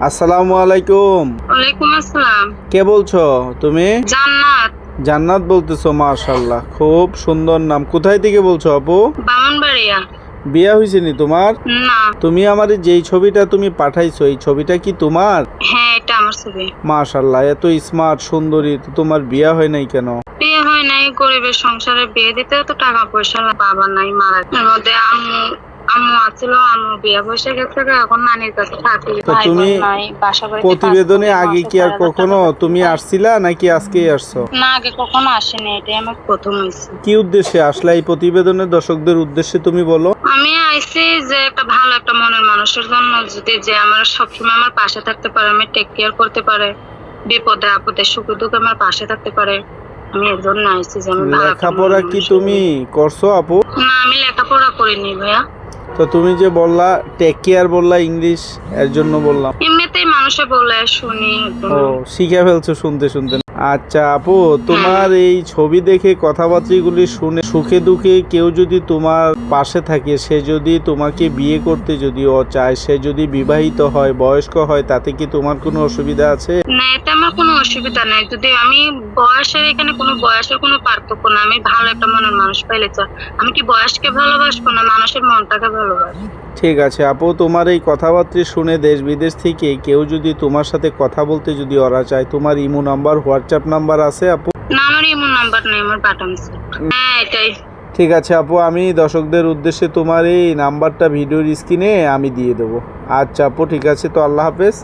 আসসালামু আলাইকুম। ওয়ালাইকুম আসসালাম। কে বলছো তুমি? জান্নাত। জান্নাত বলতেছো, মাশাআল্লাহ, খুব সুন্দর নাম। কোথায় থেকে বলছো আপু? ব্রাহ্মণবাড়িয়া। বিয়া হয়েছে নি তোমার? না। তুমি আমার যেই ছবিটা তুমি পাঠাইছো, এই ছবিটা কি তোমার? হ্যাঁ, এটা আমার ছবি। মাশাআল্লাহ, এত স্মার্ট সুন্দরী, তো তোমার বিয়া হয় নাই কেন? বিয়ে হয় নাই, গরিবের সংসারে বিয়ে দিতে তো টাকা পয়সা বাবা নাই, মারা গেছে। এর মধ্যে আম্মু আম্মু আছিল, আম্মু বিয়ে বসে গেছে, এখন নানির কাছে থাকি। তো ভাই তুমি বোন নাই, বাসা বাড়িতে প্রতিবেদনে কাজ করি, আগে মাসে কি আর 4,000 কখনো টাকা তুমি বেতন পাই। আসছিলা নাকি আজকেই আসছো? না, আগে কখনো আসেনি, এটাই আমার প্রথম হয়েছে। কি উদ্দেশ্যে আসলা এই প্রতিবেদনে? দর্শকদের উদ্দেশ্যে তুমি বলো। আমি আইছি যে একটা ভালো একটা মনের মানুষের জন্য, যদি যে আমার সবসময় আমার পাশে থাকতে পারে, আমি টেক কেয়ার করতে পারে, বিপদে আপদে সুখে দুঃখে আমার পাশে থাকতে পারে, আমি এর জন্য আইছি যে আমি ভালো একটা মনের লেখাপড়া কি মানুষের তুমি জন্য। করছো আপু? না, আমি লেখাপড়া করিনি ভাইয়া। তো তুমি যে বললা টেক কেয়ার, বললা ইংলিশ, এর জন্য বললাম। এমনিতেই মানুষে বলে শুনি এর ও, জন্য। শিখে ফেলছো শুনতে শুনতে। আচ্ছা আপু, তোমার এই ছবি দেখে কথাবার্তাগুলি শুনে সুখে দুঃখে কেউ যদি তোমার পাশে থাকে, সে যদি তোমাকে বিয়ে করতে যদি ও চায়, সে যদি বিবাহিত হয়, বয়স্ক হয়, তাতে কি তোমার কোনো অসুবিধা আছে? না, এতে আমার কোনো অসুবিধা নাই। যদি আমি বয়সের, এখানে কোনো বয়সের কোনো পার্থক্য না, আমি ভালো একটা মনের মানুষ পাইলে চাই। আমি কি বয়সকে ভালোবাসবো না, মানুষের মনটাকে ভালোবাসবো। ঠিক আছে আপু, তোমার এই কথাবার্তা শুনে দেশ বিদেশ থেকে কেউ যদি তোমার সাথে কথা বলতে যদি ওরা চায়, তোমার ইমো নাম্বার, হোয়াটসঅ্যাপ নাম্বার আছে আপু? না, আমার এমন নাম্বার নেই, আমার বাটন সেট। হ্যাঁ, এটাই। ঠিক আছে আপু, আমি দর্শকদের উদ্দেশ্যে তোমার এই নাম্বারটা ভিডিওর স্ক্রিনে আমি দিয়ে দেবো। আচ্ছা আপু, ঠিক আছে, তো আল্লাহ হাফেজ।